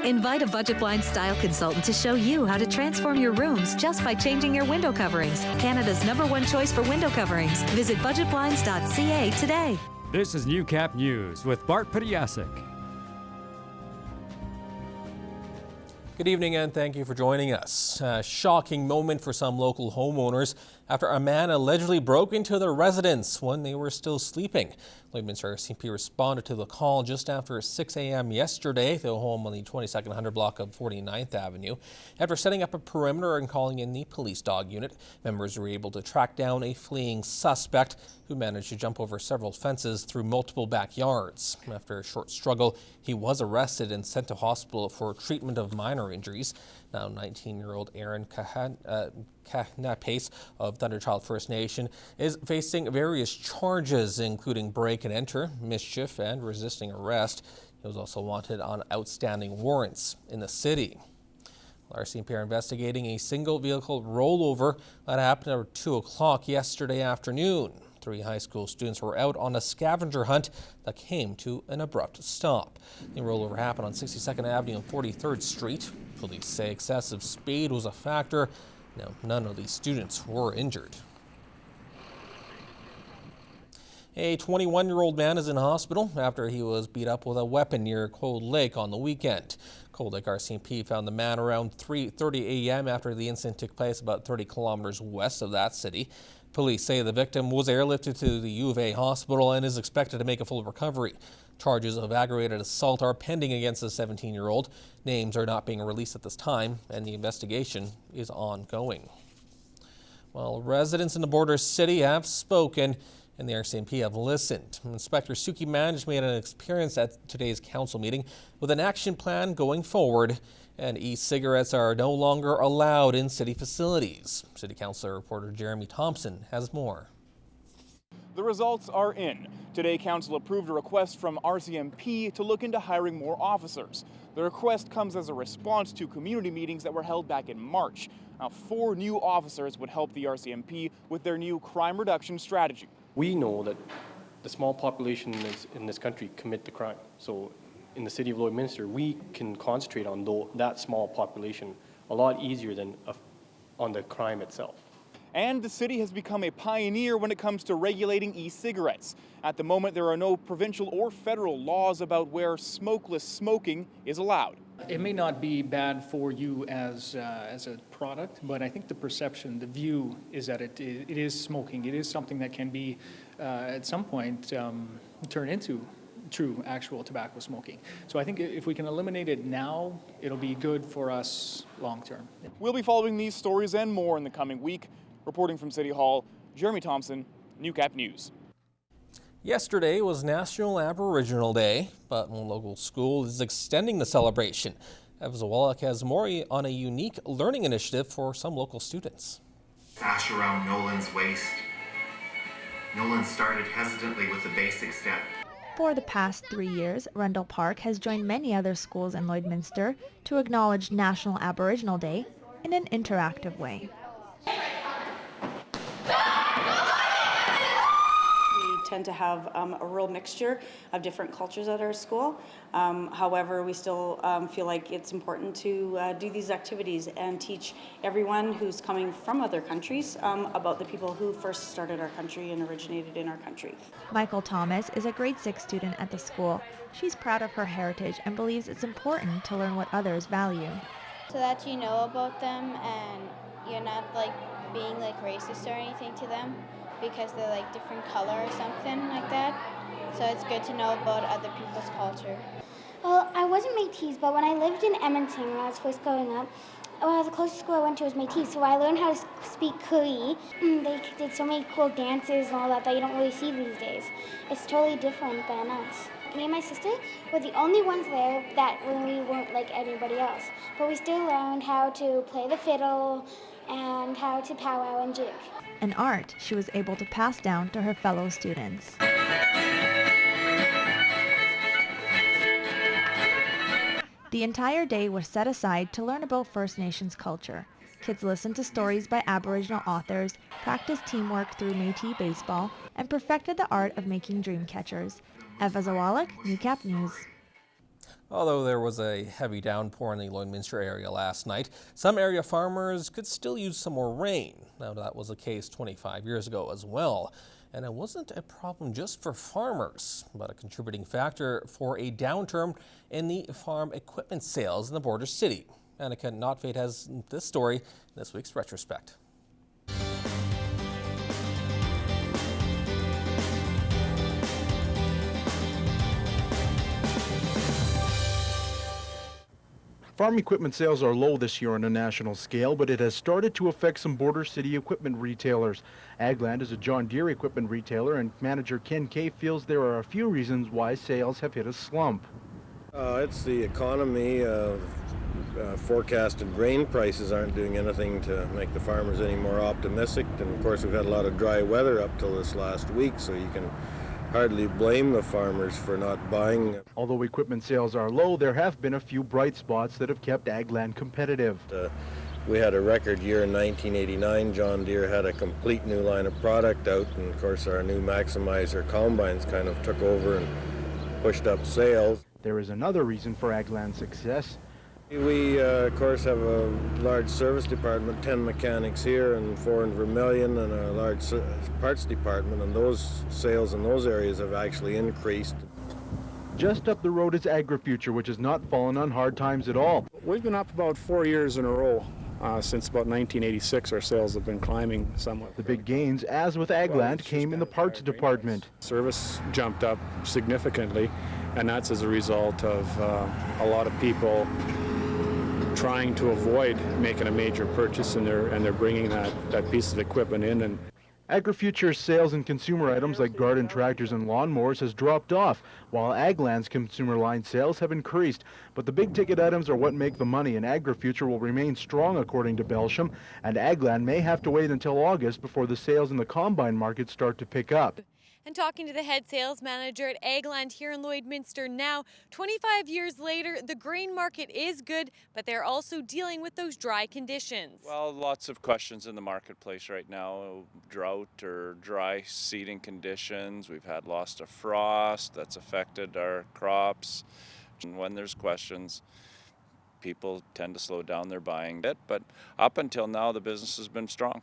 Invite a Budget Blinds style consultant to show you how to transform your rooms just by changing your window coverings. Canada's #1 choice for window coverings. Visit budgetblinds.ca today. This is Newcap News with Bart Pediasic. Good evening and thank you for joining us. A shocking moment for some local homeowners after a man allegedly broke into their residence when they were still sleeping. Lloydminster RCMP responded to the call just after 6 a.m. yesterday, the home on the 2200 block of 49th Avenue. After setting up a perimeter and calling in the police dog unit, members were able to track down a fleeing suspect who managed to jump over several fences through multiple backyards. After a short struggle, he was arrested and sent to hospital for treatment of minor injuries. Now 19-year-old Aaron Kahnapace of Thunderchild First Nation is facing various charges, including break and enter, mischief, and resisting arrest. He was also wanted on outstanding warrants in the city. RCMP are investigating a single vehicle rollover that happened at 2 o'clock yesterday afternoon. 3 high school students were out on a scavenger hunt that came to an abrupt stop. The rollover happened on 62nd Avenue and 43rd Street. Police say excessive speed was a factor. Now, none of these students were injured. A 21-year-old man is in hospital after he was beat up with a weapon near Cold Lake on the weekend. Cold Lake RCMP found the man around 3:30 a.m. after the incident took place about 30 kilometers west of that city. Police say the victim was airlifted to the U of A hospital and is expected to make a full recovery. Charges of aggravated assault are pending against the 17-year-old. Names are not being released at this time, and the investigation is ongoing. Well, residents in the border city have spoken, and the RCMP have listened. Inspector Suki Manj made an appearance at today's council meeting with an action plan going forward, and e-cigarettes are no longer allowed in city facilities. City Councilor reporter Jeremy Thompson has more. The results are in. Today, Council approved a request from RCMP to look into hiring more officers. The request comes as a response to community meetings that were held back in March. Now, 4 new officers would help the RCMP with their new crime reduction strategy. We know that the small population in this country commit the crime. So in the city of Lloydminster, we can concentrate on that small population a lot easier than on the crime itself. And the city has become a pioneer when it comes to regulating e-cigarettes. At the moment, there are no provincial or federal laws about where smokeless smoking is allowed. It may not be bad for you as a product, but I think the perception, the view is that it is smoking. It is something that can be, at some point, turn into true, actual tobacco smoking. So I think if we can eliminate it now, it'll be good for us long term. We'll be following these stories and more in the coming week. Reporting from City Hall, Jeremy Thompson, Newcap News. Yesterday was National Aboriginal Day, but one local school is extending the celebration. Evazawalak has more on a unique learning initiative for some local students. Ash around Nolan's waist. Nolan started hesitantly with the basic step. For the past 3 years, Randall Park has joined many other schools in Lloydminster to acknowledge National Aboriginal Day in an interactive way. Tend to have a real mixture of different cultures at our school. However, we still feel like it's important to do these activities and teach everyone who's coming from other countries about the people who first started our country and originated in our country. Michael Thomas is a grade 6 student at the school. She's proud of her heritage and believes it's important to learn what others value. So that you know about them and you're not being racist or anything to them, because they're different color or something like that. So it's good to know about other people's culture. Well, I wasn't Métis, but when I lived in Edmonton when I was first growing up, the closest school I went to was Métis, so I learned how to speak Cree. They did so many cool dances and all that you don't really see these days. It's totally different than us. Me and my sister were the only ones there that when we weren't like anybody else. But we still learned how to play the fiddle and how to powwow and jig. An art she was able to pass down to her fellow students. The entire day was set aside to learn about First Nations culture. Kids listened to stories by Aboriginal authors, practiced teamwork through Métis baseball, and perfected the art of making dream catchers. Evazawalak, Newcap News. Although there was a heavy downpour in the Lloydminster area last night, some area farmers could still use some more rain. Now, that was the case 25 years ago as well. And it wasn't a problem just for farmers, but a contributing factor for a downturn in the farm equipment sales in the border city. Annika Notfate has this story in this week's Retrospect. Farm equipment sales are low this year on a national scale, but it has started to affect some border city equipment retailers. Agland is a John Deere equipment retailer, and manager Ken Kay feels there are a few reasons why sales have hit a slump. It's the economy. Forecasted grain prices aren't doing anything to make the farmers any more optimistic. And of course, we've had a lot of dry weather up till this last week, so you can hardly blame the farmers for not buying. Although equipment sales are low, there have been a few bright spots that have kept Agland competitive. We had a record year in 1989. John Deere had a complete new line of product out, and of course our new Maximizer combines kind of took over and pushed up sales. There is another reason for Agland's success. We, of course, have a large service department, 10 mechanics here and 4 in Vermilion, and a large parts department, and those sales in those areas have actually increased. Just up the road is AgriFuture, which has not fallen on hard times at all. We've been up about 4 years in a row. Since about 1986, our sales have been climbing somewhat. The big gains, as with Agland, came in the parts department. Service jumped up significantly, and that's as a result of a lot of people trying to avoid making a major purchase, and they're bringing that piece of equipment in. And AgriFuture's sales in consumer items like garden tractors and lawnmowers has dropped off, while Agland's consumer line sales have increased. But the big ticket items are what make the money, and AgriFuture will remain strong according to Belsham, and Agland may have to wait until August before the sales in the combine market start to pick up. And talking to the head sales manager at Agland here in Lloydminster now, 25 years later, the grain market is good, but they're also dealing with those dry conditions. Well, lots of questions in the marketplace right now. Drought or dry seeding conditions. We've had loss to frost that's affected our crops. And when there's questions, people tend to slow down their buying a bit, but up until now, the business has been strong.